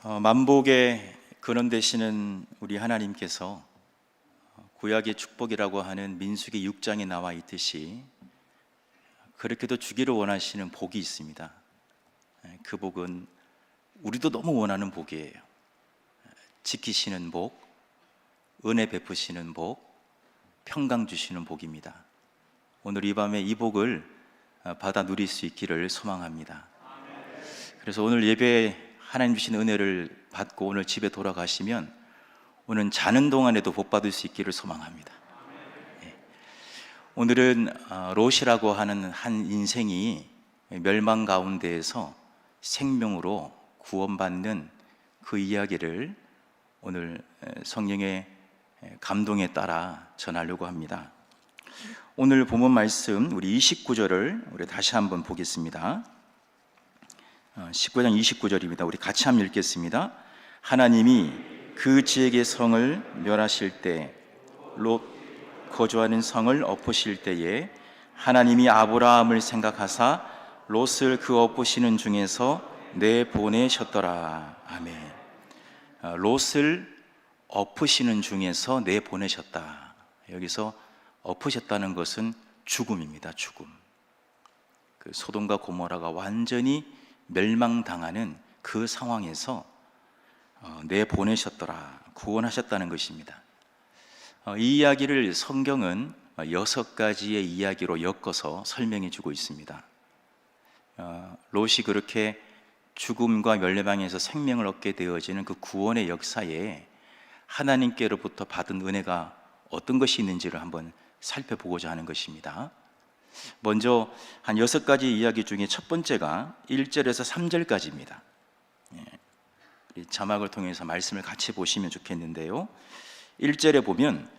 만복의 근원 되시는 우리 하나님께서 구약의 축복이라고 하는 민수기 6장에 나와 있듯이 그렇게도 주기를 원하시는 복이 있습니다. 그 복은 우리도 너무 원하는 복이에요. 지키시는 복, 은혜 베푸시는 복, 평강 주시는 복입니다. 오늘 이 밤에 이 복을 받아 누릴 수 있기를 소망합니다. 그래서 오늘 예배에 하나님 주신 은혜를 받고 오늘 집에 돌아가시면 오늘 자는 동안에도 복 받을 수 있기를 소망합니다. 오늘은 롯이라고 하는 한 인생이 멸망 가운데에서 생명으로 구원받는 그 이야기를 오늘 성령의 감동에 따라 전하려고 합니다. 오늘 본문 말씀 우리 29절을 우리 다시 한번 보겠습니다. 19장 29절입니다. 우리 같이 한번 읽겠습니다. 하나님이 그 지역의 성을 멸하실 때 롯 거주하는 성을 엎으실 때에 하나님이 아브라함을 생각하사 롯을 그 엎으시는 중에서 내보내셨더라. 아멘. 롯을 엎으시는 중에서 내보내셨다. 여기서 엎으셨다는 것은 죽음입니다. 죽음. 그 소돔과 고모라가 완전히 멸망당하는 그 상황에서 내보내셨더라, 구원하셨다는 것입니다. 이 이야기를 성경은 6가지의 이야기로 엮어서 설명해 주고 있습니다. 롯이 그렇게 죽음과 멸망에서 생명을 얻게 되어지는 그 구원의 역사에 하나님께로부터 받은 은혜가 어떤 것이 있는지를 한번 살펴보고자 하는 것입니다. 먼저 한 6가지 이야기 중에 첫 번째가 1절에서 3절까지입니다. 자막을 통해서 말씀을 같이 보시면 좋겠는데요. 1절에 보면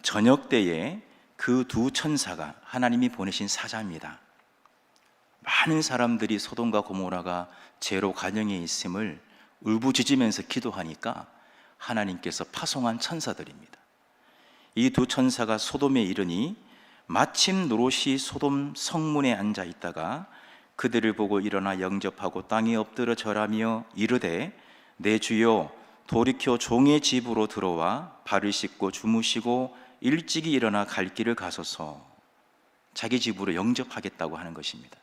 저녁 때에 그 두 천사가 하나님이 보내신 사자입니다. 많은 사람들이 소돔과 고모라가 죄로 관영에 있음을 울부짖으면서 기도하니까 하나님께서 파송한 천사들입니다. 이 두 천사가 소돔에 이르니 마침 롯이 소돔 성문에 앉아 있다가 그들을 보고 일어나 영접하고 땅에 엎드려 절하며 이르되 내 주여 돌이켜 종의 집으로 들어와 발을 씻고 주무시고 일찍이 일어나 갈 길을 가소서. 자기 집으로 영접하겠다고 하는 것입니다.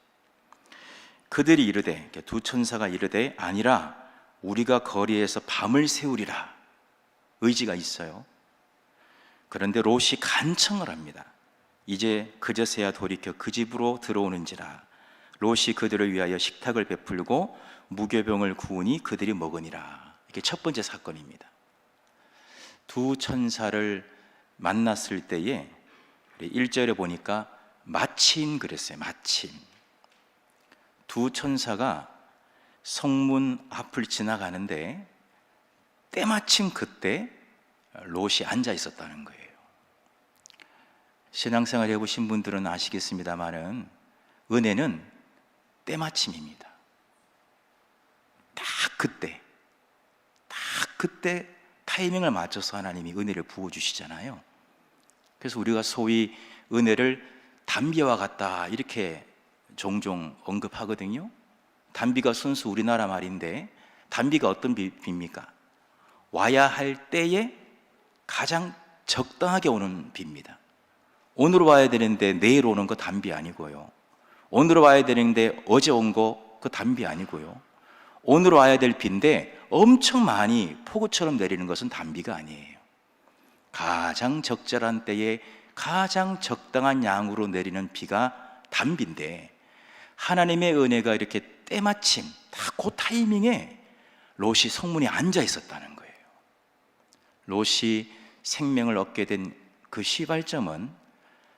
그들이 이르되, 두 천사가 이르되 아니라 우리가 거리에서 밤을 새우리라. 의지가 있어요. 그런데 롯이 간청을 합니다. 이제 그저서야 돌이켜 그 집으로 들어오는지라. 롯이 그들을 위하여 식탁을 베풀고 무교병을 구우니 그들이 먹으니라. 이게 첫 번째 사건입니다. 두 천사를 만났을 때에 1절에 보니까 마침 그랬어요. 마침 두 천사가 성문 앞을 지나가는데 때마침 그때 롯이 앉아 있었다는 거예요. 신앙생활 해보신 분들은 아시겠습니다만은 은혜는 때마침입니다. 딱 그때 타이밍을 맞춰서 하나님이 은혜를 부어주시잖아요. 그래서 우리가 소위 은혜를 단비와 같다 이렇게 종종 언급하거든요. 단비가 순수 우리나라 말인데 단비가 어떤 비입니까? 와야 할 때에 가장 적당하게 오는 비입니다. 오늘 와야 되는데 내일 오는 거 단비 아니고요. 오늘 와야 되는데 어제 온 거 그 단비 아니고요. 오늘 와야 될 비인데 엄청 많이 폭우처럼 내리는 것은 단비가 아니에요. 가장 적절한 때에 가장 적당한 양으로 내리는 비가 단비인데 하나님의 은혜가 이렇게 때마침 딱 그 타이밍에 롯이 성문에 앉아 있었다는 거예요. 롯이 생명을 얻게 된 그 시발점은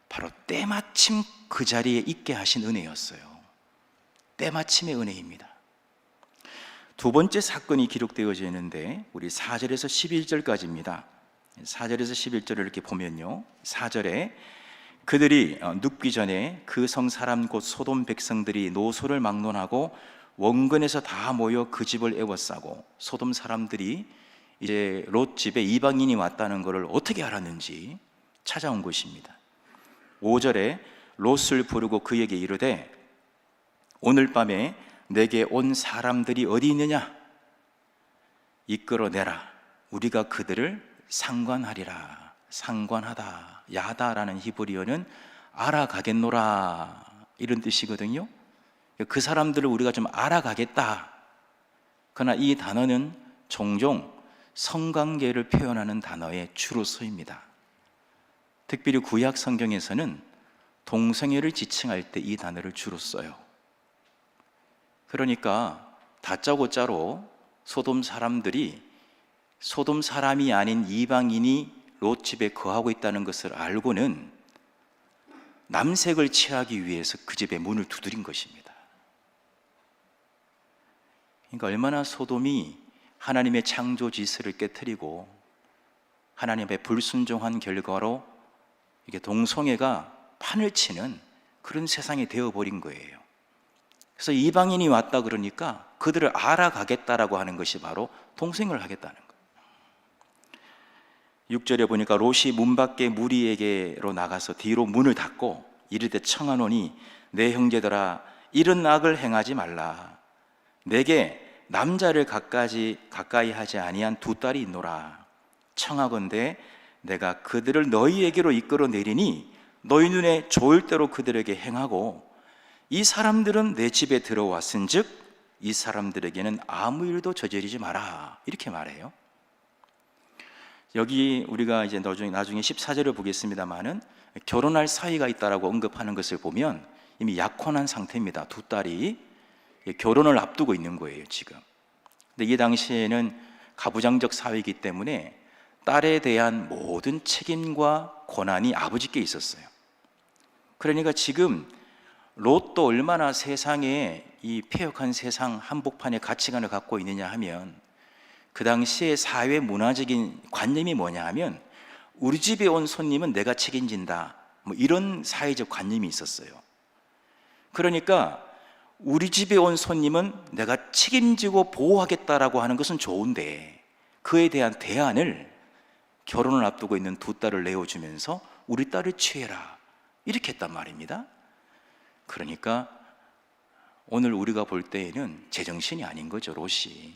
바로 때마침 그 자리에 있게 하신 은혜였어요. 때마침의 은혜입니다. 두 번째 사건이 기록되어져 있는데 우리 4절에서 11절까지입니다. 4절에서 11절을 이렇게 보면요, 4절에 그들이 눕기 전에 그 성 사람 곧 소돔 백성들이 노소를 막론하고 원근에서 다 모여 그 집을 에워싸고, 소돔 사람들이 이제 롯 집에 이방인이 왔다는 것을 어떻게 알았는지 찾아온 것입니다. 5절에 롯을 부르고 그에게 이르되 오늘 밤에 내게 온 사람들이 어디 있느냐? 이끌어내라. 우리가 그들을 상관하리라. 상관하다, 야다라는 히브리어는 알아가겠노라 이런 뜻이거든요. 그 사람들을 우리가 좀 알아가겠다. 그러나 이 단어는 종종 성관계를 표현하는 단어에 주로 쓰입니다. 특별히 구약 성경에서는 동성애를 지칭할 때 이 단어를 주로 써요. 그러니까 다짜고짜로 소돔 사람들이 소돔 사람이 아닌 이방인이 롯 집에 거하고 있다는 것을 알고는 남색을 취하기 위해서 그 집에 문을 두드린 것입니다. 그러니까 얼마나 소돔이 하나님의 창조 질서를 깨트리고 하나님의 불순종한 결과로 이게 동성애가 판을 치는 그런 세상이 되어버린 거예요. 그래서 이방인이 왔다 그러니까 그들을 알아가겠다라고 하는 것이 바로 동성애를 하겠다는 거예요. 6절에 보니까 롯이 문 밖에 무리에게로 나가서 뒤로 문을 닫고 이르되 청하노니 내 형제들아 이런 악을 행하지 말라. 내게 남자를 가까이 하지 아니한 두 딸이 있노라. 청하건대 내가 그들을 너희에게로 이끌어 내리니 너희 눈에 좋을 대로 그들에게 행하고 이 사람들은 내 집에 들어왔은즉 이 사람들에게는 아무 일도 저지르지 마라. 이렇게 말해요. 여기 우리가 이제 나중에 14절을 보겠습니다만은 결혼할 사이가 있다라고 언급하는 것을 보면 이미 약혼한 상태입니다. 두 딸이 결혼을 앞두고 있는 거예요, 지금. 근데 이 당시에는 가부장적 사회이기 때문에 딸에 대한 모든 책임과 권한이 아버지께 있었어요. 그러니까 지금 롯도 얼마나 세상에 이 폐역한 세상 한복판의 가치관을 갖고 있느냐 하면 그 당시에 사회 문화적인 관념이 뭐냐 하면 우리 집에 온 손님은 내가 책임진다, 뭐 이런 사회적 관념이 있었어요. 그러니까 우리 집에 온 손님은 내가 책임지고 보호하겠다라고 하는 것은 좋은데 그에 대한 대안을 결혼을 앞두고 있는 두 딸을 내어주면서 우리 딸을 취해라 이렇게 했단 말입니다. 그러니까 오늘 우리가 볼 때에는 제정신이 아닌 거죠, 롯이.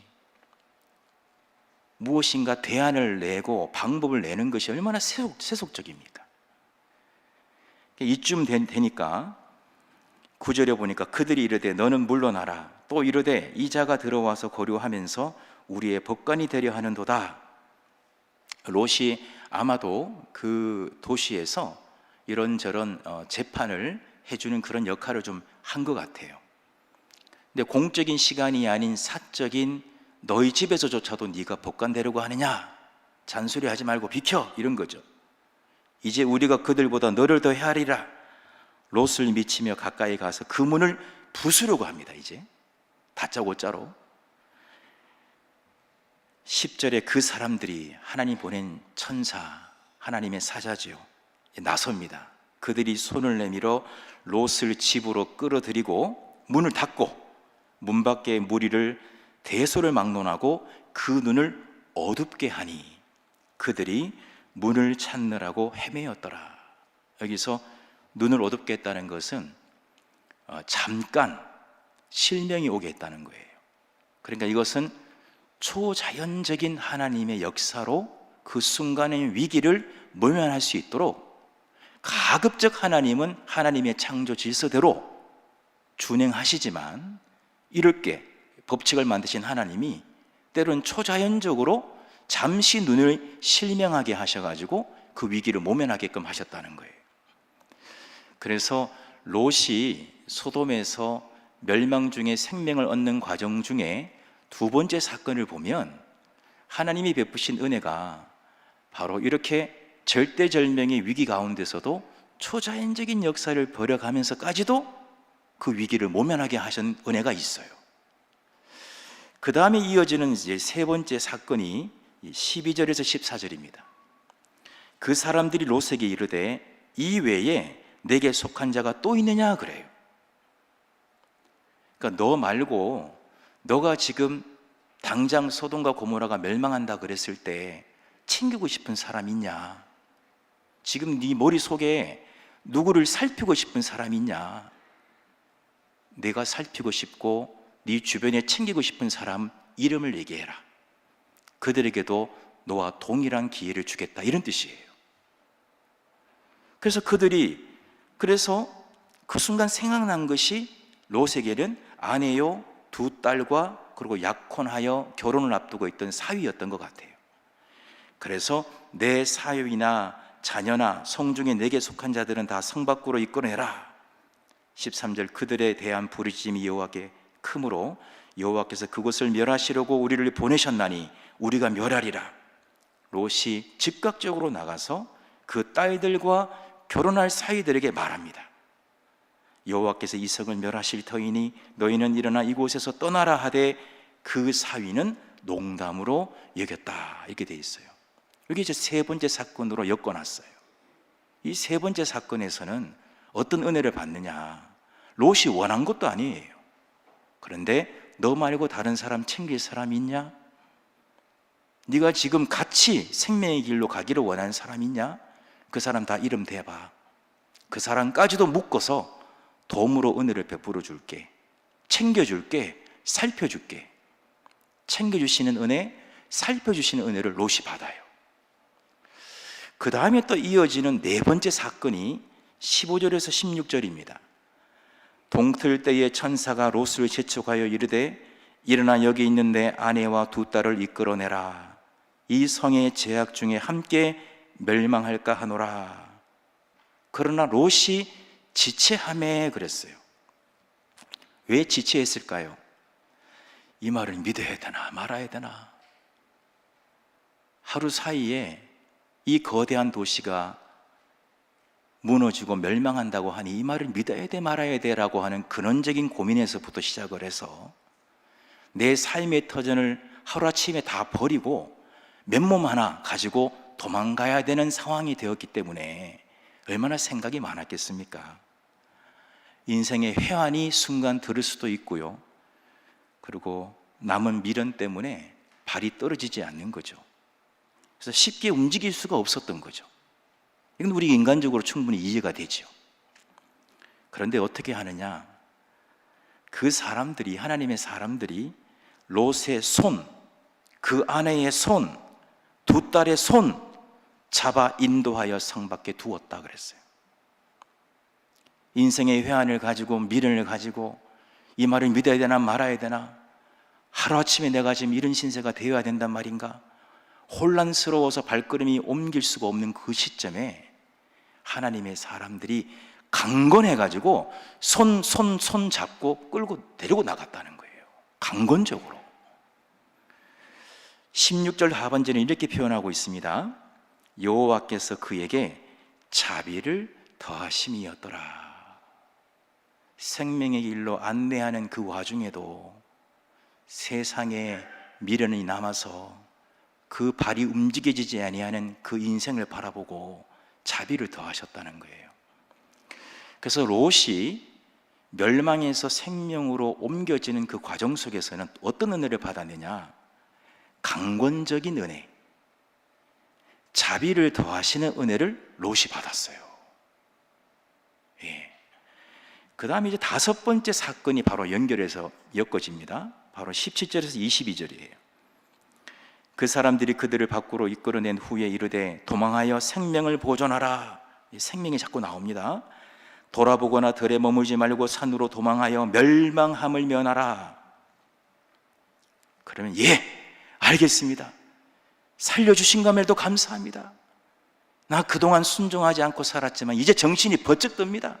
무엇인가 대안을 내고 방법을 내는 것이 얼마나 세속적입니까? 이쯤 되니까 9절에 보니까 그들이 이르되 너는 물러나라. 또 이르되 이 자가 들어와서 거류하면서 우리의 법관이 되려 하는도다. 롯이 아마도 그 도시에서 이런저런 재판을 해주는 그런 역할을 좀 한 것 같아요. 근데 공적인 시간이 아닌 사적인 너희 집에서조차도 네가 법관 되려고 하느냐? 잔소리하지 말고 비켜! 이런 거죠. 이제 우리가 그들보다 너를 더 헤아리라. 롯을 미치며 가까이 가서 그 문을 부수려고 합니다. 이제 다짜고짜로 10절에 그 사람들이 하나님 보낸 천사, 하나님의 사자지요, 나섭니다. 그들이 손을 내밀어 롯을 집으로 끌어들이고 문을 닫고 문 밖에 무리를 대소를 막론하고 그 눈을 어둡게 하니 그들이 문을 찾느라고 헤매었더라. 여기서 눈을 어둡게 했다는 것은 잠깐 실명이 오게 했다는 거예요. 그러니까 이것은 초자연적인 하나님의 역사로 그 순간의 위기를 모면할 수 있도록 가급적 하나님은 하나님의 창조 질서대로 준행하시지만 이렇게 법칙을 만드신 하나님이 때로는 초자연적으로 잠시 눈을 실명하게 하셔가지고 그 위기를 모면하게끔 하셨다는 거예요. 그래서 롯이 소돔에서 멸망 중에 생명을 얻는 과정 중에 두 번째 사건을 보면 하나님이 베푸신 은혜가 바로 이렇게 절대절명의 위기 가운데서도 초자연적인 역사를 벌여가면서까지도 그 위기를 모면하게 하신 은혜가 있어요. 그 다음에 이어지는 이제 세 번째 사건이 12절에서 14절입니다. 그 사람들이 롯에게 이르되 이 외에 내게 속한 자가 또 있느냐 그래요. 그러니까 너 말고 너가 지금 당장 소돔과 고모라가 멸망한다 그랬을 때 챙기고 싶은 사람 있냐? 지금 네 머릿속에 누구를 살피고 싶은 사람 있냐? 내가 살피고 싶고 네 주변에 챙기고 싶은 사람 이름을 얘기해라. 그들에게도 너와 동일한 기회를 주겠다, 이런 뜻이에요. 그래서 그래서 그 순간 생각난 것이 롯에게는 아내요, 두 딸과 그리고 약혼하여 결혼을 앞두고 있던 사위였던 것 같아요. 그래서 내 사위나 자녀나 성중에 내게 속한 자들은 다 성 밖으로 이끌어내라. 13절, 그들에 대한 부르짖음이 여호와께 크므로 여호와께서 그곳을 멸하시려고 우리를 보내셨나니 우리가 멸하리라. 롯이 즉각적으로 나가서 그 딸들과 결혼할 사위들에게 말합니다. 여호와께서 이 성을 멸하실 터이니 너희는 일어나 이곳에서 떠나라 하되 그 사위는 농담으로 여겼다, 이렇게 돼 있어요. 여기 이제 세 번째 사건으로 엮어놨어요. 이 세 번째 사건에서는 어떤 은혜를 받느냐, 롯이 원한 것도 아니에요. 그런데 너 말고 다른 사람 챙길 사람 있냐? 네가 지금 같이 생명의 길로 가기를 원하는 사람 있냐? 그 사람 다 이름 대봐. 그 사람까지도 묶어서 도움으로 은혜를 베풀어 줄게, 챙겨줄게, 살펴줄게. 챙겨주시는 은혜, 살펴주시는 은혜를 롯이 받아요. 그 다음에 또 이어지는 네 번째 사건이 15절에서 16절입니다. 동틀 때에 천사가 롯을 재촉하여 이르되 일어나 여기 있는 내 아내와 두 딸을 이끌어내라. 이 성의 죄악 중에 함께 멸망할까 하노라. 그러나 롯이 지체하매 그랬어요. 왜 지체했을까요? 이 말을 믿어야 되나 말아야 되나? 하루 사이에 이 거대한 도시가 무너지고 멸망한다고 하니 이 말을 믿어야 돼 말아야 돼라고 하는 근원적인 고민에서부터 시작을 해서 내 삶의 터전을 하루아침에 다 버리고 맨몸 하나 가지고 도망가야 되는 상황이 되었기 때문에 얼마나 생각이 많았겠습니까? 인생의 회한이 순간 들을 수도 있고요, 그리고 남은 미련 때문에 발이 떨어지지 않는 거죠. 그래서 쉽게 움직일 수가 없었던 거죠. 이건 우리 인간적으로 충분히 이해가 되죠. 그런데 어떻게 하느냐? 그 사람들이, 하나님의 사람들이 롯의 손, 그 아내의 손, 두 딸의 손 잡아 인도하여 성 밖에 두었다 그랬어요. 인생의 회한을 가지고, 미련을 가지고 이 말을 믿어야 되나 말아야 되나, 하루아침에 내가 지금 이런 신세가 되어야 된단 말인가, 혼란스러워서 발걸음이 옮길 수가 없는 그 시점에 하나님의 사람들이 강건해가지고 손 잡고 끌고 데리고 나갔다는 거예요. 강건적으로. 16절 하반절은 이렇게 표현하고 있습니다. 여호와께서 그에게 자비를 더하심이었더라. 생명의 길로 안내하는 그 와중에도 세상에 미련이 남아서 그 발이 움직여지지 아니하는 그 인생을 바라보고 자비를 더하셨다는 거예요. 그래서 롯이 멸망에서 생명으로 옮겨지는 그 과정 속에서는 어떤 은혜를 받았느냐? 강권적인 은혜, 자비를 더하시는 은혜를 롯이 받았어요. 예. 그 다음에 이제 다섯 번째 사건이 바로 연결해서 엮어집니다. 바로 17절에서 22절이에요. 그 사람들이 그들을 밖으로 이끌어낸 후에 이르되 도망하여 생명을 보존하라. 생명이 자꾸 나옵니다. 돌아보거나 들에 머물지 말고 산으로 도망하여 멸망함을 면하라. 그러면 예, 알겠습니다. 살려주신 감에도 감사합니다. 나 그동안 순종하지 않고 살았지만 이제 정신이 번쩍 듭니다.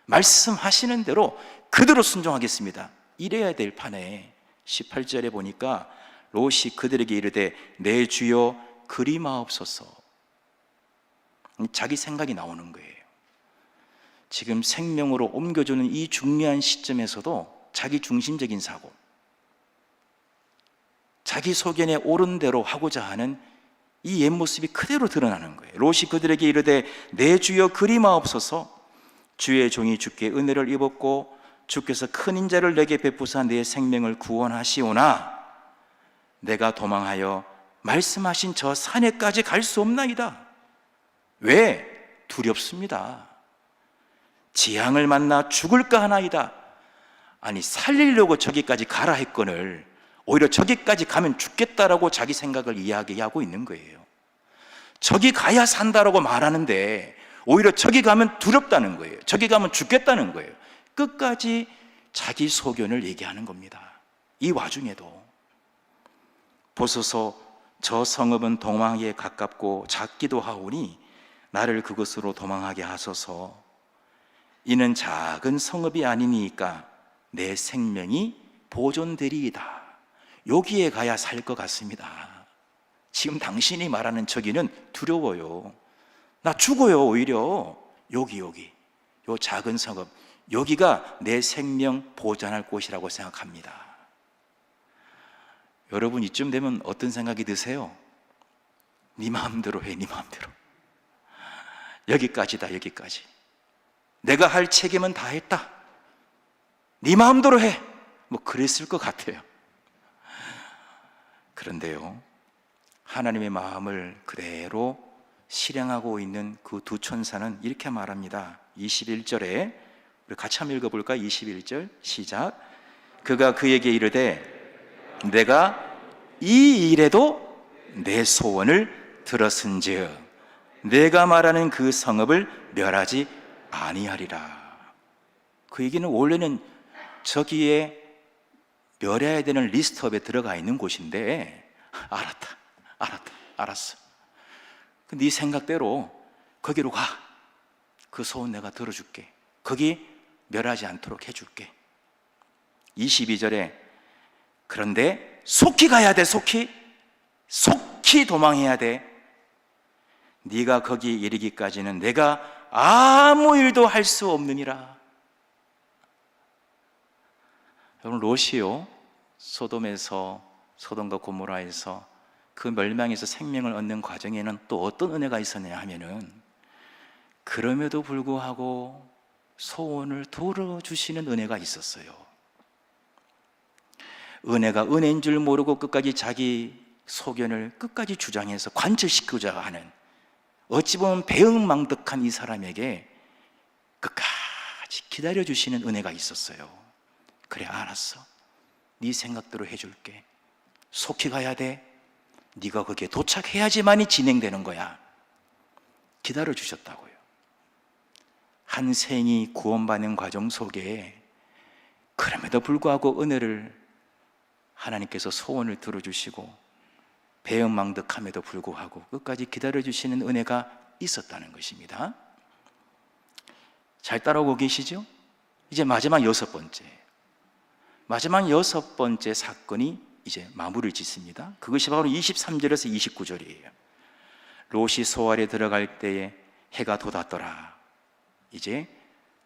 말씀하시는 대로 그대로 순종하겠습니다. 이래야 될 판에 18절에 보니까 롯이 그들에게 이르되 내 주여 그리마옵소서. 자기 생각이 나오는 거예요. 지금 생명으로 옮겨주는 이 중요한 시점에서도 자기 중심적인 사고, 자기 소견에 옳은 대로 하고자 하는 이 옛모습이 그대로 드러나는 거예요. 롯이 그들에게 이르되 내 주여 그리마옵소서. 주의 종이 주께 은혜를 입었고 주께서 큰 인자를 내게 베푸사 내 생명을 구원하시오나 내가 도망하여 말씀하신 저 산에까지 갈 수 없나이다. 왜? 두렵습니다. 재앙을 만나 죽을까 하나이다. 아니 살리려고 저기까지 가라 했거늘 오히려 저기까지 가면 죽겠다라고 자기 생각을 이야기하고 있는 거예요. 저기 가야 산다라고 말하는데 오히려 저기 가면 두렵다는 거예요. 저기 가면 죽겠다는 거예요. 끝까지 자기 소견을 얘기하는 겁니다. 이 와중에도 보소서 저 성읍은 도망하기에 가깝고 작기도 하오니 나를 그곳으로 도망하게 하소서. 이는 작은 성읍이 아니니까 내 생명이 보존되리이다. 여기에 가야 살 것 같습니다. 지금 당신이 말하는 저기는 두려워요. 나 죽어요. 오히려 여기 요 작은 성읍, 여기가 내 생명 보존할 곳이라고 생각합니다. 여러분 이쯤 되면 어떤 생각이 드세요? 네 마음대로 해, 네 마음대로. 여기까지다, 여기까지. 내가 할 책임은 다 했다. 네 마음대로 해. 뭐 그랬을 것 같아요. 그런데요, 하나님의 마음을 그대로 실행하고 있는 그 두 천사는 이렇게 말합니다. 21절에 우리 같이 한번 읽어볼까요? 21절 시작. 그가 그에게 이르되 내가 이 일에도 내 소원을 들었은즉 내가 말하는 그 성읍을 멸하지 아니하리라. 그 얘기는 원래는 저기에 멸해야 되는 리스트업에 들어가 있는 곳인데 알았어. 네 생각대로 거기로 가. 그 소원 내가 들어줄게. 거기 멸하지 않도록 해줄게. 22절에 그런데 속히 가야 돼. 속히 도망해야 돼. 네가 거기 이르기까지는 내가 아무 일도 할 수 없느니라. 여러분, 롯이요, 소돔과 고모라에서 그 멸망에서 생명을 얻는 과정에는 또 어떤 은혜가 있었냐 하면은, 그럼에도 불구하고 소원을 들어주시는 은혜가 있었어요. 은혜가 은혜인 줄 모르고 끝까지 자기 소견을 끝까지 주장해서 관철시키고자 하는, 어찌 보면 배은망덕한 이 사람에게 끝까지 기다려주시는 은혜가 있었어요. 그래, 알았어. 네 생각대로 해줄게. 속히 가야 돼. 네가 거기에 도착해야지만이 진행되는 거야. 기다려주셨다고요. 한 생이 구원받는 과정 속에 그럼에도 불구하고 은혜를 하나님께서 소원을 들어주시고 배은망덕함에도 불구하고 끝까지 기다려주시는 은혜가 있었다는 것입니다. 잘 따라오고 계시죠? 이제 마지막 여섯 번째 사건이 이제 마무리를 짓습니다. 그것이 바로 23절에서 29절이에요. 롯이 소알에 들어갈 때에 해가 돋았더라. 이제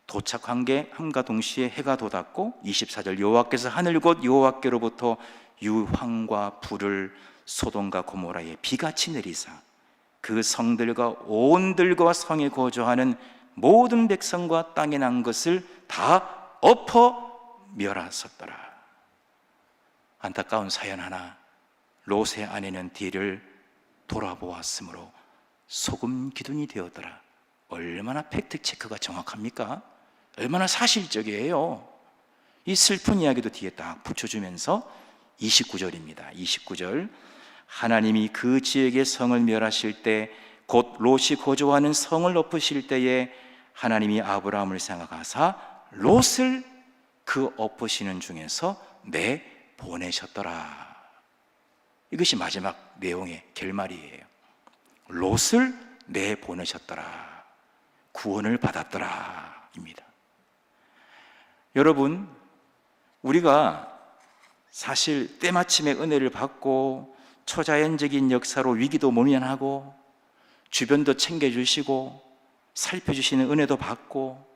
도착한 게 함과 동시에 해가 돋았고, 24절 여호와께서 하늘 곧 여호와께로부터 유황과 불을 소돔과 고모라에 비같이 내리사 그 성들과 온들과 성에 거주하는 모든 백성과 땅에 난 것을 다 엎어 멸하셨더라. 안타까운 사연 하나, 롯의 아내는 뒤를 돌아보았으므로 소금 기둥이 되었더라. 얼마나 팩트 체크가 정확합니까? 얼마나 사실적이에요. 이 슬픈 이야기도 뒤에 딱 붙여주면서 29절입니다. 29절, 하나님이 그 지역의 성을 멸하실 때, 곧 롯이 거주하는 성을 엎으실 때에 하나님이 아브라함을 생각하사 롯을 그 엎으시는 중에서 내보내셨더라. 이것이 마지막 내용의 결말이에요. 롯을 내보내셨더라. 구원을 받았더라 입니다. 여러분, 우리가 사실 때마침에 은혜를 받고 초자연적인 역사로 위기도 모면하고 주변도 챙겨주시고 살펴주시는 은혜도 받고,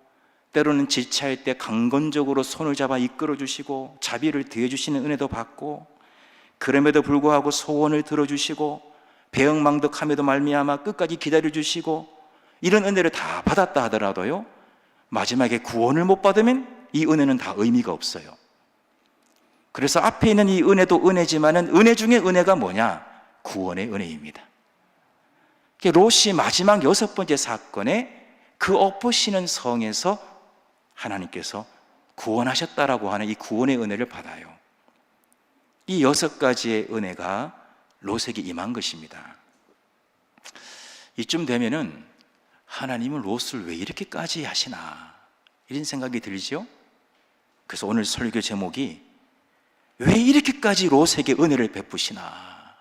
때로는 지체할 때 강건적으로 손을 잡아 이끌어주시고 자비를 더해주시는 은혜도 받고, 그럼에도 불구하고 소원을 들어주시고 배은망덕함에도 말미암아 끝까지 기다려주시고, 이런 은혜를 다 받았다 하더라도요, 마지막에 구원을 못 받으면 이 은혜는 다 의미가 없어요. 그래서 앞에 있는 이 은혜도 은혜지만은 은혜 중에 은혜가 뭐냐? 구원의 은혜입니다. 롯이 마지막 여섯 번째 사건에 그 엎으시는 성에서 하나님께서 구원하셨다라고 하는 이 구원의 은혜를 받아요. 이 6가지의 은혜가 롯에게 임한 것입니다. 이쯤 되면은 하나님은 롯을 왜 이렇게까지 하시나 이런 생각이 들죠. 그래서 오늘 설교 제목이 왜 이렇게까지 롯에게 은혜를 베푸시나,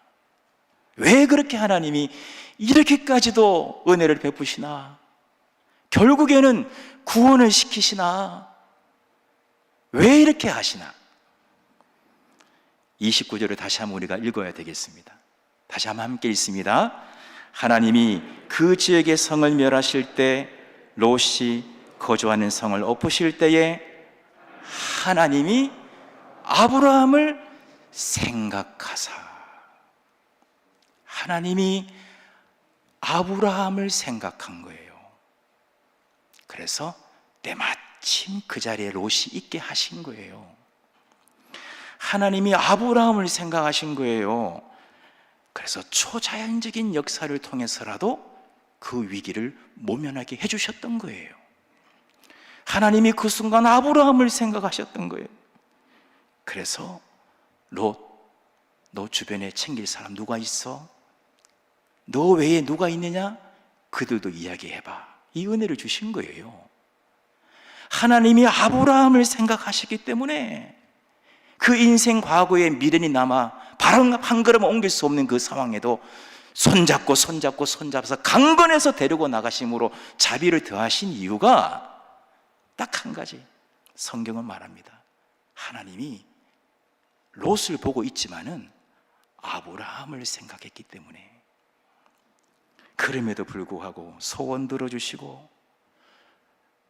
왜 그렇게 하나님이 이렇게까지도 은혜를 베푸시나, 결국에는 구원을 시키시나, 왜 이렇게 하시나. 29절을 다시 한번 우리가 읽어야 되겠습니다. 다시 한번 함께 읽습니다. 하나님이 그 지역의 성을 멸하실 때 롯이 거주하는 성을 엎으실 때에 하나님이 아브라함을 생각하사, 하나님이 아브라함을 생각한 거예요. 그래서 때마침 그 자리에 롯이 있게 하신 거예요. 하나님이 아브라함을 생각하신 거예요. 그래서 초자연적인 역사를 통해서라도 그 위기를 모면하게 해주셨던 거예요. 하나님이 그 순간 아브라함을 생각하셨던 거예요. 그래서 롯, 너 주변에 챙길 사람 누가 있어? 너 외에 누가 있느냐? 그들도 이야기해봐. 이 은혜를 주신 거예요. 하나님이 아브라함을 생각하시기 때문에 그 인생 과거에 미련이 남아 발 한 걸음 옮길 수 없는 그 상황에도 손잡아서 강건해서 데리고 나가심으로 자비를 더하신 이유가 딱 한 가지, 성경은 말합니다. 하나님이 롯을 보고 있지만은 아브라함을 생각했기 때문에. 그럼에도 불구하고 소원 들어주시고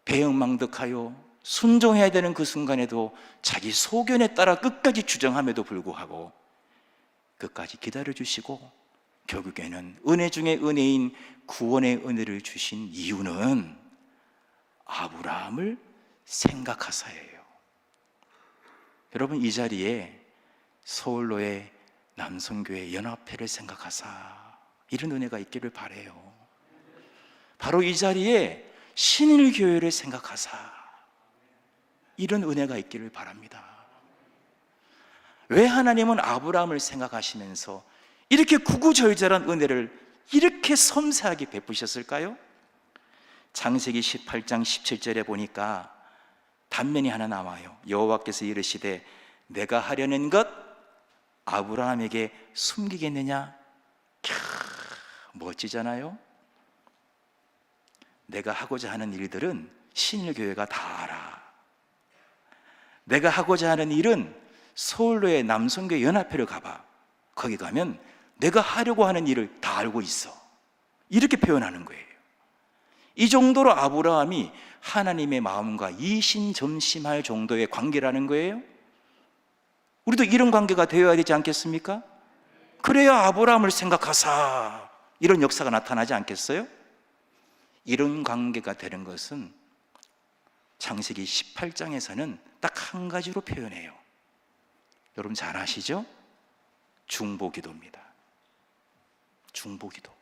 배은망덕하여 순종해야 되는 그 순간에도 자기 소견에 따라 끝까지 주장함에도 불구하고 끝까지 기다려주시고 결국에는 은혜 중에 은혜인 구원의 은혜를 주신 이유는 아브라함을 생각하사예요. 여러분, 이 자리에 서울로의 남성교회 연합회를 생각하사 이런 은혜가 있기를 바라요. 바로 이 자리에 신일교회를 생각하사 이런 은혜가 있기를 바랍니다. 왜 하나님은 아브라함을 생각하시면서 이렇게 구구절절한 은혜를 이렇게 섬세하게 베푸셨을까요? 창세기 18장 17절에 보니까 단면이 하나 나와요. 여호와께서 이르시되 내가 하려는 것 아브라함에게 숨기겠느냐? 멋지잖아요. 내가 하고자 하는 일들은 신일교회가 다 알아. 내가 하고자 하는 일은 서울로의 남성교회 연합회를 가봐. 거기 가면 내가 하려고 하는 일을 다 알고 있어. 이렇게 표현하는 거예요. 이 정도로 아브라함이 하나님의 마음과 이신점심할 정도의 관계라는 거예요. 우리도 이런 관계가 되어야 되지 않겠습니까? 그래야 아브라함을 생각하사 이런 역사가 나타나지 않겠어요? 이런 관계가 되는 것은 창세기 18장에서는 딱 한 가지로 표현해요. 여러분 잘 아시죠? 중보기도입니다. 중보기도.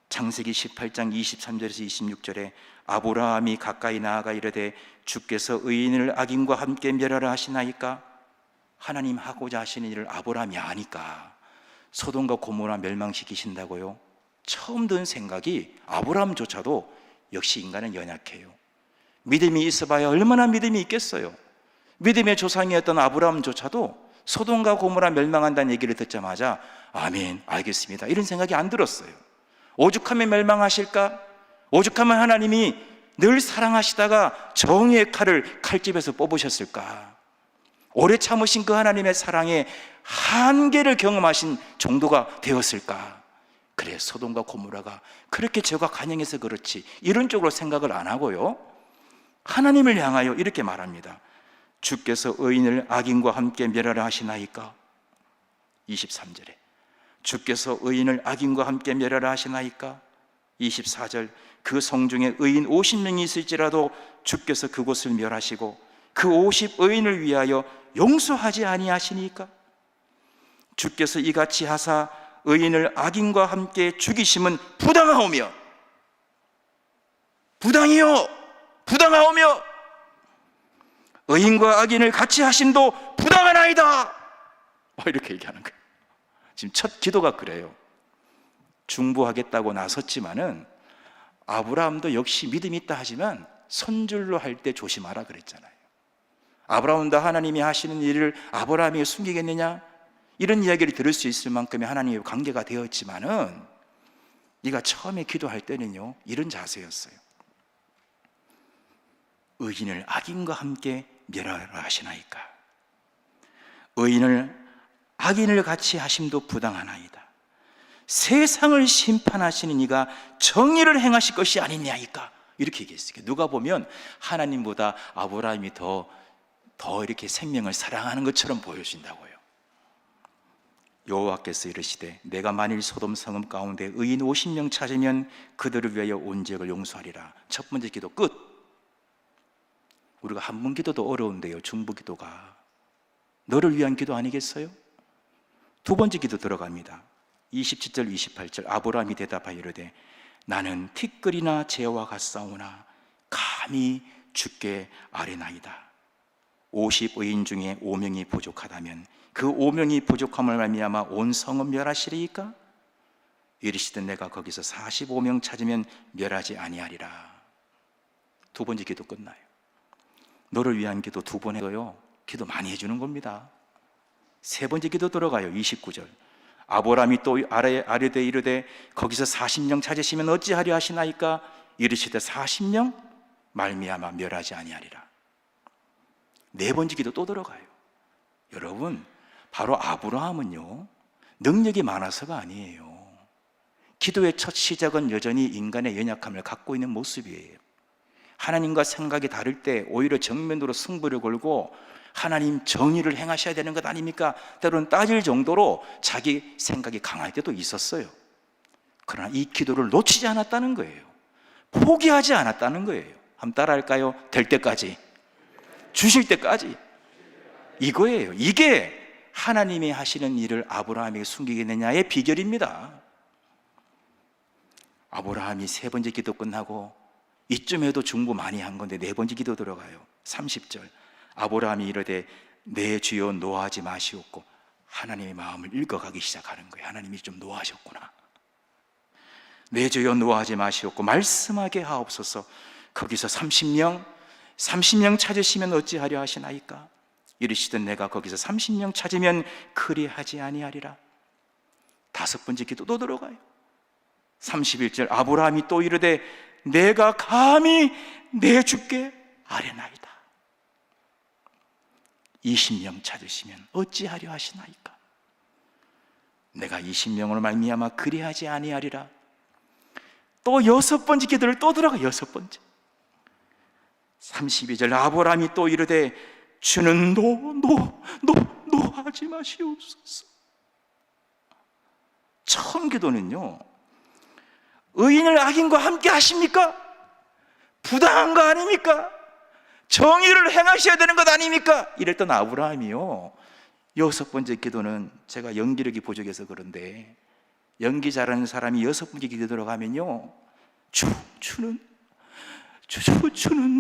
창세기 18장 23절에서 26절에 아브라함이 가까이 나아가 이르되 주께서 의인을 악인과 함께 멸하라 하시나이까? 하나님 하고자 하시는 일을 아브라함이 아니까 소돔과 고모라 멸망시키신다고요? 처음 든 생각이 아브라함조차도 역시 인간은 연약해요. 믿음이 있어봐야 얼마나 믿음이 있겠어요. 믿음의 조상이었던 아브라함조차도 소돔과 고모라 멸망한다는 얘기를 듣자마자 아멘, 알겠습니다, 이런 생각이 안 들었어요. 오죽하면 멸망하실까? 오죽하면 하나님이 늘 사랑하시다가 정의의 칼을 칼집에서 뽑으셨을까? 오래 참으신 그 하나님의 사랑의 한계를 경험하신 정도가 되었을까? 그래, 소돔과 고모라가 그렇게 죄가 간영해서 그렇지 이런 쪽으로 생각을 안 하고요, 하나님을 향하여 이렇게 말합니다. 주께서 의인을 악인과 함께 멸하라 하시나이까? 23절에 주께서 의인을 악인과 함께 멸하라 하시나이까? 24절 그 성중에 의인 50명이 있을지라도 주께서 그곳을 멸하시고 그 50의인을 위하여 용서하지 아니하시니까? 주께서 이같이 하사 의인을 악인과 함께 죽이심은 부당하오며 부당하오며 의인과 악인을 같이 하심도 부당하나이다. 이렇게 얘기하는 거예요. 지금 첫 기도가 그래요. 중보하겠다고 나섰지만은 아브라함도 역시 믿음이 있다 하지만 손줄로 할 때 조심하라 그랬잖아요. 아브라함도 하나님이 하시는 일을 아브라함이 숨기겠느냐? 이런 이야기를 들을 수 있을 만큼의 하나님의 관계가 되었지만은 네가 처음에 기도할 때는요, 이런 자세였어요. 의인을 악인과 함께 멸하라 하시나이까? 의인을 악인을 같이 하심도 부당하나이다. 세상을 심판하시는 이가 정의를 행하실 것이 아니냐이까? 이렇게 얘기했어요. 누가 보면 하나님보다 아브라함이 더 이렇게 생명을 사랑하는 것처럼 보여진다고요. 여호와께서 이르시되 내가 만일 소돔 성읍 가운데 의인 50명 찾으면 그들을 위하여 온 죄를 용서하리라. 첫 번째 기도 끝. 우리가 한 번 기도도 어려운데요, 중보 기도가 너를 위한 기도 아니겠어요? 두 번째 기도 들어갑니다. 27절 28절 아브라함이 대답하여 이르되 나는 티끌이나 재와 같사오나 감히 주께 아뢰나이다. 50의인 중에 5명이 부족하다면 그 5명이 부족함을 말미암아 온 성은 멸하시리이까? 이르시되 내가 거기서 45명 찾으면 멸하지 아니하리라. 두 번째 기도 끝나요. 너를 위한 기도 두 번 해도요, 기도 많이 해주는 겁니다. 세 번째 기도 들어가요. 29절 아브라함이 또 아뢰되 이르되 거기서 40명 찾으시면 어찌하려 하시나이까? 이르시되 40명 말미암아 멸하지 아니하리라. 네 번째 기도 또 들어가요. 여러분, 바로 아브라함은요, 능력이 많아서가 아니에요. 기도의 첫 시작은 여전히 인간의 연약함을 갖고 있는 모습이에요. 하나님과 생각이 다를 때 오히려 정면으로 승부를 걸고 하나님 정의를 행하셔야 되는 것 아닙니까? 때로는 따질 정도로 자기 생각이 강할 때도 있었어요. 그러나 이 기도를 놓치지 않았다는 거예요. 포기하지 않았다는 거예요. 한번 따라할까요? 될 때까지, 주실 때까지. 이거예요. 이게 하나님이 하시는 일을 아브라함에게 숨기겠느냐의 비결입니다. 아브라함이 세 번째 기도 끝나고 이쯤에도 중보 많이 한 건데 네 번째 기도 들어가요. 30절 아브라함이 이르되 내 주여 노하지 마시옵고. 하나님의 마음을 읽어가기 시작하는 거예요. 하나님이 좀 노하셨구나. 내 주여 노하지 마시옵고 말씀하게 하옵소서. 거기서 30명 찾으시면 어찌하려 하시나이까? 이르시던 내가 거기서 30명 찾으면 그리하지 아니하리라. 다섯 번째 기도 또 들어가요. 31절 아브라함이 또 이르되 내가 감히 내 주께 아뢰나이다. 20명 찾으시면 어찌하려 하시나이까? 내가 20명으로 말미암아 그리하지 아니하리라. 또 여섯 번째 기도를 또 들어가. 여섯 번째 32절 아브라함이 또 이르되 주는 노하지 마시옵소서. 처음 기도는요, 의인을 악인과 함께 하십니까? 부당한 거 아닙니까? 정의를 행하셔야 되는 것 아닙니까? 이랬던 아브라함이요, 여섯 번째 기도는 제가 연기력이 부족해서 그런데 연기 잘하는 사람이 여섯 번째 기도 들어가면요, 주는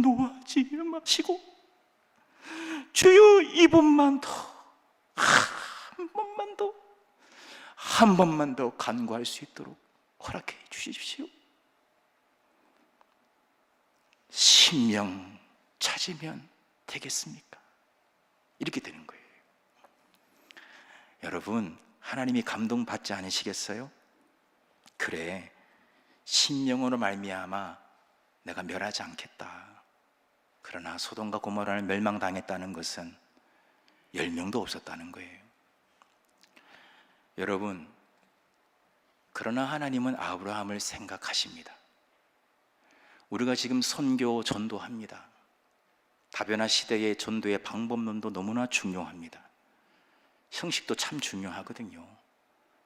노하지 마시고 주여 한 번만 더 간구할 수 있도록 허락해 주십시오. 10명 찾으면 되겠습니까? 이렇게 되는 거예요. 여러분, 하나님이 감동받지 않으시겠어요? 그래, 10명으로 말미암아 내가 멸하지 않겠다. 그러나 소돔과 고모라를 멸망당했다는 것은 10명도 없었다는 거예요. 여러분, 그러나 하나님은 아브라함을 생각하십니다. 우리가 지금 선교, 전도합니다. 다변화 시대의 전도의 방법론도 너무나 중요합니다. 형식도 참 중요하거든요.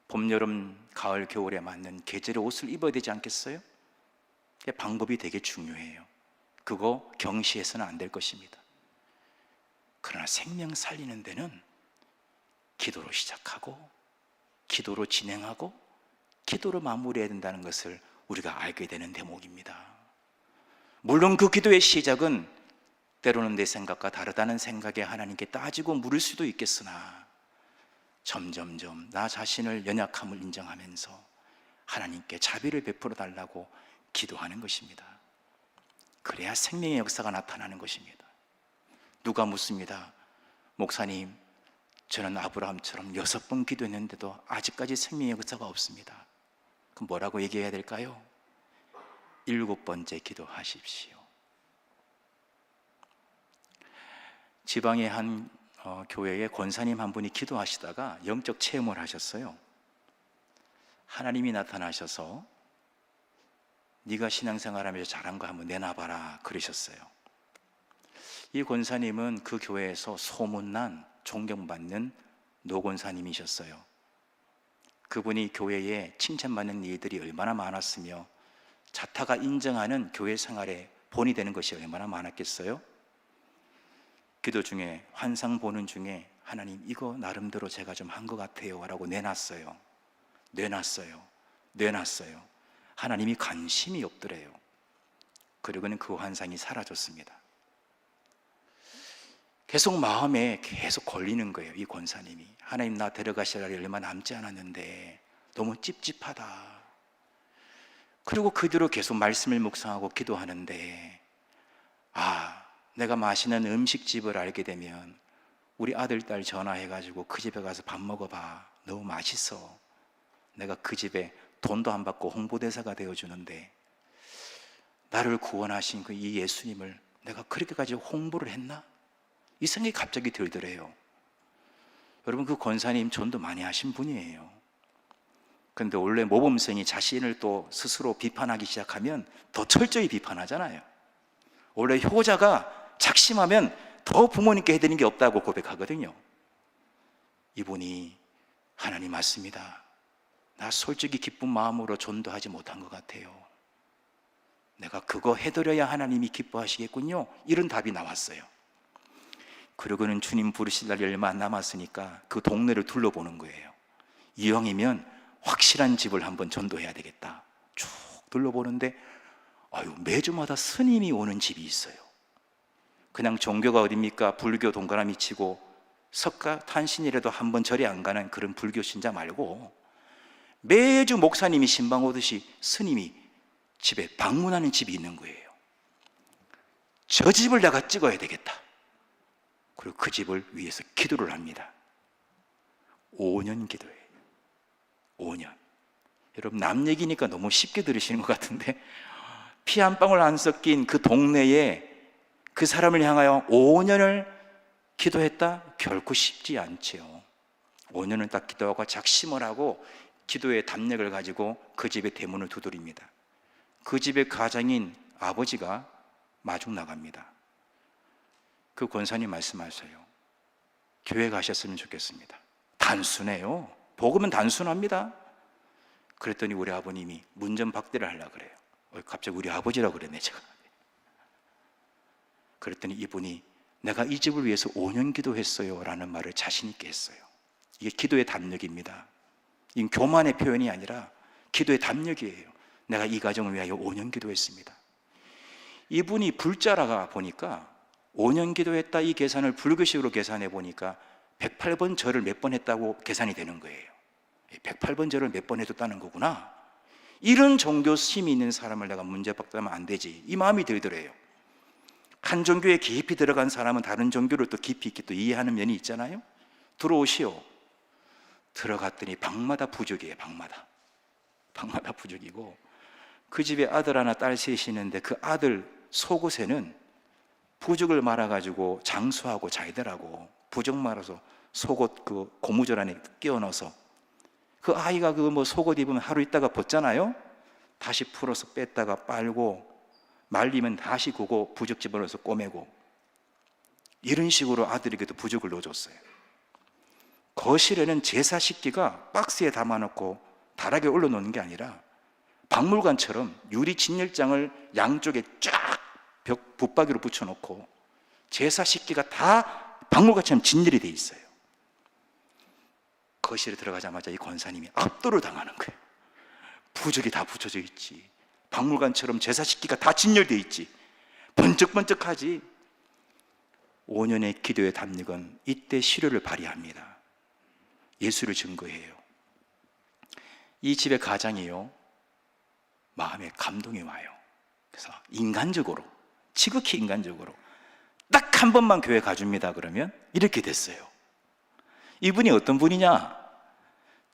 봄, 여름, 가을, 겨울에 맞는 계절의 옷을 입어야 되지 않겠어요? 방법이 되게 중요해요. 그거 경시해서는 안 될 것입니다. 그러나 생명 살리는 데는 기도로 시작하고 기도로 진행하고 기도로 마무리해야 된다는 것을 우리가 알게 되는 대목입니다. 물론 그 기도의 시작은 때로는 내 생각과 다르다는 생각에 하나님께 따지고 물을 수도 있겠으나 점점점 나 자신을 연약함을 인정하면서 하나님께 자비를 베풀어 달라고 기도하는 것입니다. 그래야 생명의 역사가 나타나는 것입니다. 누가 묻습니다. 목사님, 저는 아브라함처럼 6번 기도했는데도 아직까지 생명의 역사가 없습니다. 그럼 뭐라고 얘기해야 될까요? 7번째 기도하십시오. 지방의 한 교회에 권사님 한 분이 기도하시다가 영적 체험을 하셨어요. 하나님이 나타나셔서 네가 신앙생활하면서 잘한 거 한번 내놔봐라 그러셨어요. 이 권사님은 그 교회에서 소문난 존경받는 노권사님이셨어요. 그분이 교회에 칭찬받는 일들이 얼마나 많았으며 자타가 인정하는 교회 생활에 본이 되는 것이 얼마나 많았겠어요? 기도 중에, 환상 보는 중에 하나님 이거 나름대로 제가 좀 한 것 같아요 라고 내놨어요. 하나님이 관심이 없더래요. 그리고는 그 환상이 사라졌습니다. 계속 마음에 계속 걸리는 거예요. 이 권사님이 하나님 나 데려가실 날이 얼마 남지 않았는데 너무 찝찝하다. 그리고 그 뒤로 계속 말씀을 묵상하고 기도하는데 내가 마시는 음식집을 알게 되면 우리 아들, 딸 전화해가지고 그 집에 가서 밥 먹어봐. 너무 맛있어. 내가 그 집에 돈도 안 받고 홍보대사가 되어주는데 나를 구원하신 그 이 예수님을 내가 그렇게까지 홍보를 했나? 이 생각이 갑자기 들더래요. 여러분, 그 권사님 전도 많이 하신 분이에요. 근데 원래 모범생이 자신을 또 스스로 비판하기 시작하면 더 철저히 비판하잖아요. 원래 효자가 작심하면 더 부모님께 해드리는 게 없다고 고백하거든요. 이분이 하나님 맞습니다. 나 솔직히 기쁜 마음으로 전도하지 못한 것 같아요. 내가 그거 해드려야 하나님이 기뻐하시겠군요. 이런 답이 나왔어요. 그러고는 주님 부르실 날이 얼마 안 남았으니까 그 동네를 둘러보는 거예요. 이왕이면 확실한 집을 한번 전도해야 되겠다. 쭉 둘러보는데 매주마다 스님이 오는 집이 있어요. 그냥 종교가 어딥니까? 불교 동그라미 치고 석가 탄신이라도 한번 절에 안 가는 그런 불교 신자 말고 매주 목사님이 신방 오듯이 스님이 집에 방문하는 집이 있는 거예요. 저 집을 내가 찍어야 되겠다. 그리고 그 집을 위해서 기도를 합니다. 5년 기도해요. 5년. 여러분, 남 얘기니까 너무 쉽게 들으시는 것 같은데 피 한 방울 안 섞인 그 동네에 그 사람을 향하여 5년을 기도했다? 결코 쉽지 않지요. 5년을 딱 기도하고 작심을 하고 기도의 담력을 가지고 그 집의 대문을 두드립니다. 그 집의 가장인 아버지가 마중 나갑니다. 그 권사님 말씀하세요. 교회 가셨으면 좋겠습니다. 단순해요. 복음은 단순합니다. 그랬더니 우리 아버님이 문전박대를 하려고 그래요. 갑자기 우리 아버지라고 그랬네 제가. 그랬더니 이분이 내가 이 집을 위해서 5년 기도했어요 라는 말을 자신 있게 했어요. 이게 기도의 담력입니다. 이건 교만의 표현이 아니라 기도의 담력이에요. 내가 이 가정을 위하여 5년 기도했습니다. 이분이 불자라가 보니까 5년 기도했다 이 계산을 불교식으로 계산해 보니까 108번 절을 몇 번 했다고 계산이 되는 거예요. 108번 절을 몇 번 해줬다는 거구나. 이런 종교심이 있는 사람을 내가 문제박다면 안 되지, 이 마음이 들더래요. 한 종교에 깊이 들어간 사람은 다른 종교를 또 깊이 있게 또 이해하는 면이 있잖아요. 들어오시오. 들어갔더니 방마다 부족이에요. 방마다 부족이고 그 집에 아들 하나 딸 셋이 있는데 그 아들 속옷에는 부족을 말아가지고 장수하고 잘되라고 부족 말아서 속옷 그 고무줄 안에 끼워 넣어서 그 아이가 그 뭐 속옷 입으면 하루 있다가 벗잖아요. 다시 풀어서 뺐다가 빨고 말리면 다시 그거 부족 집어넣어서 꼬매고 이런 식으로 아들에게도 부족을 넣어줬어요. 거실에는 제사 식기가 박스에 담아놓고 다락에 올려놓는 게 아니라 박물관처럼 유리 진열장을 양쪽에 쫙 벽 붙박이로 붙여놓고 제사 식기가 다 박물관처럼 진열이 돼 있어요. 거실에 들어가자마자 이 권사님이 압도를 당하는 거예요. 부적이 다 붙여져 있지, 박물관처럼 제사 식기가 다 진열돼 있지, 번쩍번쩍하지. 5년의 기도의 담력은 이때 실효를 발휘합니다. 예수를 증거해요. 이 집의 가장이요, 마음에 감동이 와요. 그래서 인간적으로, 지극히 인간적으로 딱 한 번만 교회 가줍니다 그러면 이렇게 됐어요. 이분이 어떤 분이냐?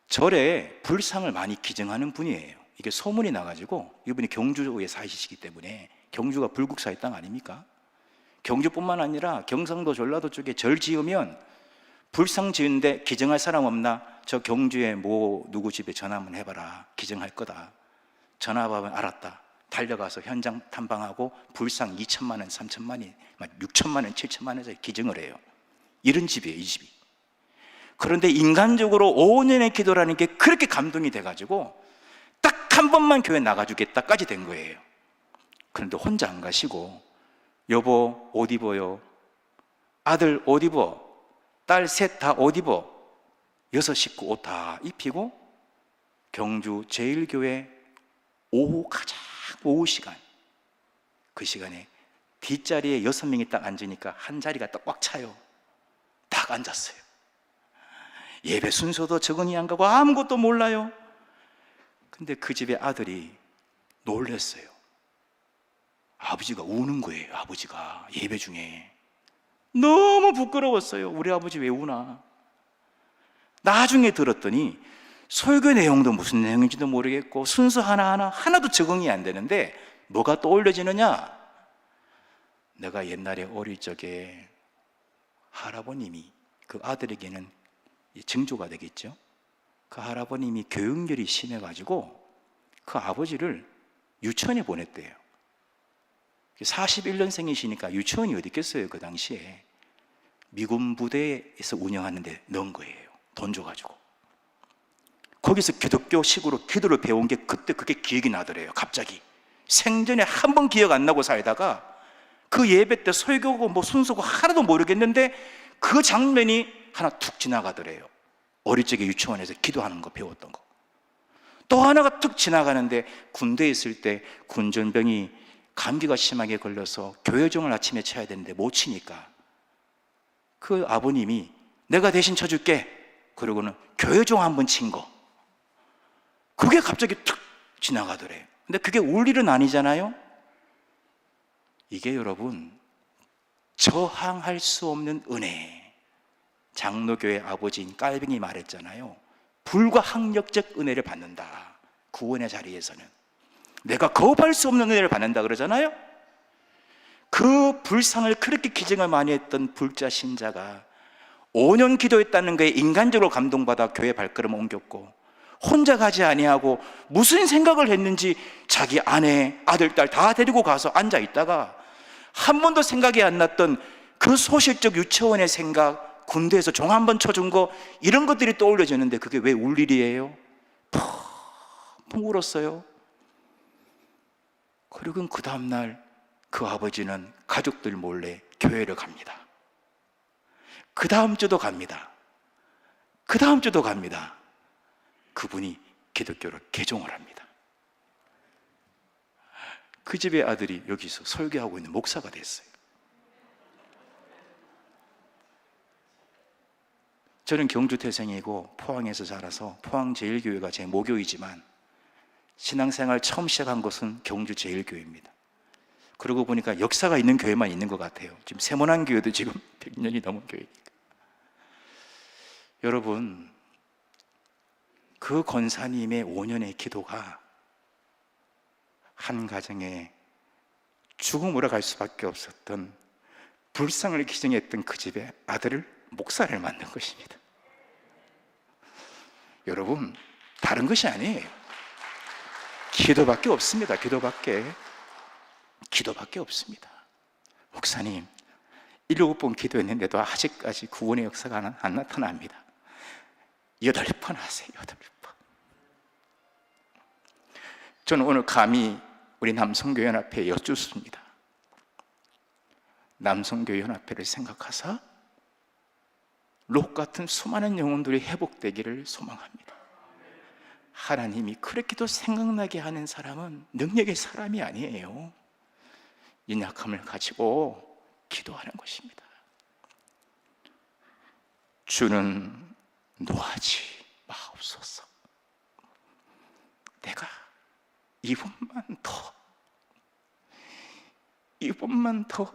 절에 불상을 많이 기증하는 분이에요. 이게 소문이 나가지고, 이분이 경주에 사시기 때문에, 경주가 불국사의 땅 아닙니까? 경주뿐만 아니라 경상도, 전라도 쪽에 절 지으면 불상 지은데 기증할 사람 없나? 저 경주에 뭐 누구 집에 전화 한번 해봐라, 기증할 거다. 전화 받으면 알았다. 달려가서 현장 탐방하고 불상 2천만 원, 3천만 원, 6천만 원, 7천만 원에서 기증을 해요. 이런 집이에요, 이 집이. 그런데 인간적으로 5년의 기도라는 게 그렇게 감동이 돼가지고 딱 한 번만 교회 나가주겠다까지 된 거예요. 그런데 혼자 안 가시고, 여보 옷 입어요, 아들 옷 입어, 딸 셋 다 옷 입어, 6 식구 옷 다 입히고 경주 제일교회 가장 오후 시간, 그 시간에 뒷자리에 6명이 딱 앉으니까 한 자리가 딱 꽉 차요. 딱 앉았어요. 예배 순서도 적응이 안 가고 아무것도 몰라요. 근데 그 집의 아들이 놀랐어요. 아버지가 우는 거예요. 아버지가 예배 중에 너무 부끄러웠어요. 우리 아버지 왜 우나? 나중에 들었더니 설교 내용도 무슨 내용인지도 모르겠고 순서 하나도 적응이 안 되는데 뭐가 떠올려지느냐? 내가 옛날에 어릴 적에 할아버님이, 그 아들에게는 증조가 되겠죠, 그 할아버님이 교육열이 심해가지고 그 아버지를 유치원에 보냈대요. 41년생이시니까 유치원이 어디 있겠어요. 그 당시에 미군 부대에서 운영하는데 넣은 거예요. 돈 줘가지고. 거기서 기독교식으로 기도를 배운 게 그때 그게 기억이 나더래요. 갑자기 생전에 한 번 기억 안 나고 살다가 그 예배 때 설교고 뭐 순서고 하나도 모르겠는데 그 장면이 하나 툭 지나가더래요. 어릴 적에 유치원에서 기도하는 거 배웠던 거. 또 하나가 툭 지나가는데, 군대에 있을 때 군전병이 감기가 심하게 걸려서 교회종을 아침에 쳐야 되는데 못 치니까 그 아버님이 내가 대신 쳐줄게 그러고는 교회종 한번 친 거, 그게 갑자기 툭 지나가더래. 근데 그게 울 일은 아니잖아요. 이게 여러분 저항할 수 없는 은혜. 장로교회 아버지인 깔빙이 말했잖아요. 불가항력적 은혜를 받는다. 구원의 자리에서는 내가 거부할 수 없는 은혜를 받는다 그러잖아요. 그 불상을 그렇게 기증을 많이 했던 불자 신자가 5년 기도했다는 거에 인간적으로 감동받아 교회 발걸음 옮겼고, 혼자 가지 아니하고 무슨 생각을 했는지 자기 아내, 아들, 딸 다 데리고 가서 앉아 있다가 한 번도 생각이 안 났던 그 소실적 유치원의 생각, 군대에서 종 한 번 쳐준 거, 이런 것들이 떠올려지는데 그게 왜 울 일이에요? 펑 울었어요. 그리고 그 다음날 그 아버지는 가족들 몰래 교회를 갑니다. 그 다음 주도 갑니다. 그 다음 주도 갑니다. 그분이 기독교를 개종을 합니다. 그 집의 아들이 여기서 설교하고 있는 목사가 됐어요. 저는 경주 태생이고 포항에서 자라서 포항제일교회가 제 모교이지만 신앙생활 처음 시작한 곳은 경주제일교회입니다. 그러고 보니까 역사가 있는 교회만 있는 것 같아요. 지금 세모난교회도 지금 100년이 넘은 교회니까. 여러분, 그 권사님의 5년의 기도가 한 가정에 죽음으로 갈 수밖에 없었던 불상을 기증했던 그 집의 아들을 목사를 만든 것입니다. 여러분, 다른 것이 아니에요. 기도밖에 없습니다. 기도밖에 없습니다. 목사님 7번 기도했는데도 아직까지 구원의 역사가 안 나타납니다. 8번 하세요. 8번. 저는 오늘 감히 우리 남성교연합회에 여쭙습니다. 남성교연합회를 생각하사 롯 같은 수많은 영혼들이 회복되기를 소망합니다. 하나님이 그렇게도 생각나게 하는 사람은 능력의 사람이 아니에요. 이 약함을 가지고 기도하는 것입니다. 주는 노하지 마옵소서. 내가 이번만 더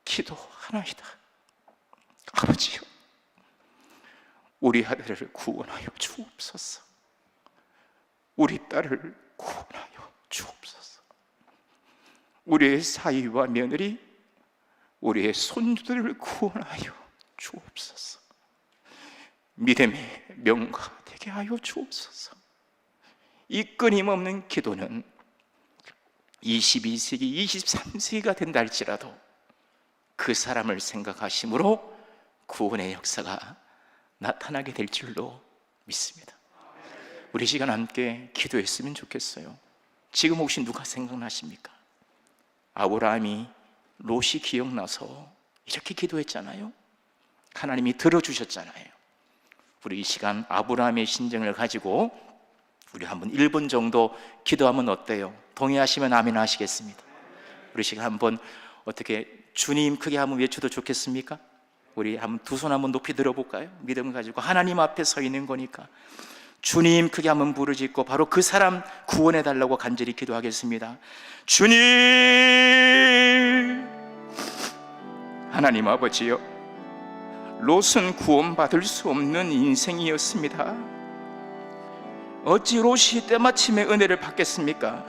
기도하나이다. 아버지요, 우리 아들을 구원하여 주옵소서. 우리 딸을 구원하여 주옵소서. 우리의 사위와 며느리, 우리의 손주들을 구원하여 주옵소서. 믿음의 명가 되게 하여 주옵소서. 이 끊임없는 기도는 22세기, 23세기가 된다 할지라도 그 사람을 생각하심으로 구원의 역사가 나타나게 될 줄로 믿습니다. 우리 시간 함께 기도했으면 좋겠어요. 지금 혹시 누가 생각나십니까? 아브라함이 롯이 기억나서 이렇게 기도했잖아요. 하나님이 들어주셨잖아요. 우리 이 시간 아브라함의 심정을 가지고 우리 한번 1분 정도 기도하면 어때요? 동의하시면 아멘 하시겠습니다. 우리 시간 한번 어떻게 주님 크게 한번 외쳐도 좋겠습니까? 우리 한번 두 손 한번 높이 들어볼까요? 믿음을 가지고 하나님 앞에 서 있는 거니까 주님 크게 한번 부르짖고 바로 그 사람 구원해 달라고 간절히 기도하겠습니다. 주님, 하나님 아버지요, 롯은 구원받을 수 없는 인생이었습니다. 어찌 롯이 때마침에 은혜를 받겠습니까?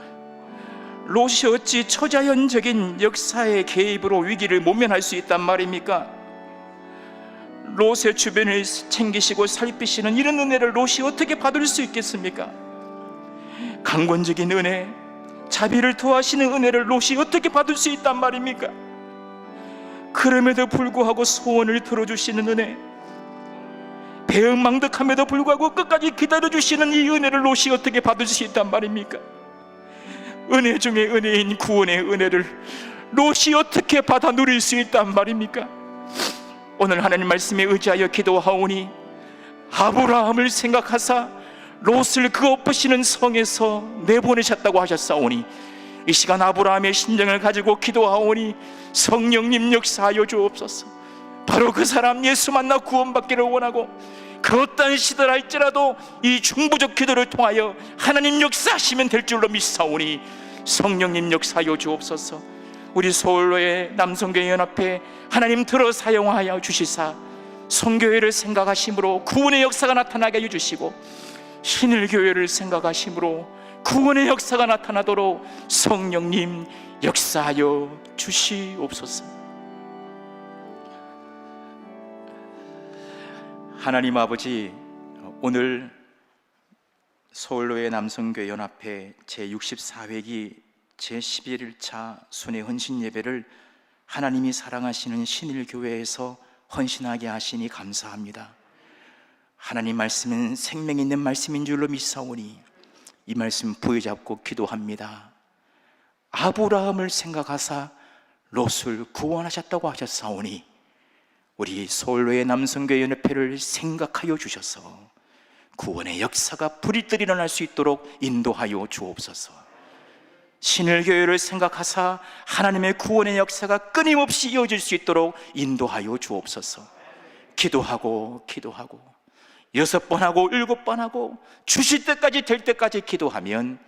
롯이 어찌 초자연적인 역사의 개입으로 위기를 모면할 수 있단 말입니까? 롯의 주변을 챙기시고 살피시는 이런 은혜를 롯이 어떻게 받을 수 있겠습니까? 강권적인 은혜, 자비를 토하시는 은혜를 롯이 어떻게 받을 수 있단 말입니까? 그럼에도 불구하고 소원을 들어주시는 은혜, 배은망덕함에도 불구하고 끝까지 기다려주시는 이 은혜를 롯이 어떻게 받을 수 있단 말입니까? 은혜 중에 은혜인 구원의 은혜를 롯이 어떻게 받아 누릴 수 있단 말입니까? 오늘 하나님 말씀에 의지하여 기도하오니 아브라함을 생각하사 롯을 그 엎으시는 성에서 내보내셨다고 하셨사오니 이 시간 아브라함의 심정을 가지고 기도하오니 성령님 역사하여 주옵소서. 바로 그 사람 예수 만나 구원받기를 원하고 그 어떤 시대라 할지라도 이 중부적 기도를 통하여 하나님 역사하시면 될 줄로 믿사오니 성령님 역사하여 주옵소서. 우리 서울로의 남성교회 연합회 하나님 들어 사용하여 주시사 성교회를 생각하심으로 구원의 역사가 나타나게 해주시고 신일교회를 생각하심으로 구원의 역사가 나타나도록 성령님 역사하여 주시옵소서. 하나님 아버지, 오늘 서울로의 남성교회 연합회 제64회기 제11차 순회 헌신 예배를 하나님이 사랑하시는 신일교회에서 헌신하게 하시니 감사합니다. 하나님 말씀은 생명 있는 말씀인 줄로 믿사오니 이 말씀 부여잡고 기도합니다. 아브라함을 생각하사 롯을 구원하셨다고 하셨사오니 우리 서울로의 남성교회 연합회를 생각하여 주셔서 구원의 역사가 불이뜰 일어날 수 있도록 인도하여 주옵소서. 신일교회를 생각하사 하나님의 구원의 역사가 끊임없이 이어질 수 있도록 인도하여 주옵소서. 기도하고 6번 하고 7번 하고 주실 때까지 될 때까지 기도하면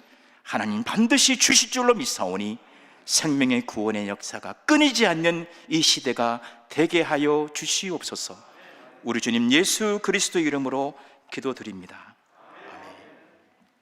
하나님 반드시 주실 줄로 믿사오니 생명의 구원의 역사가 끊이지 않는 이 시대가 되게 하여 주시옵소서. 우리 주님 예수 그리스도 이름으로 기도드립니다.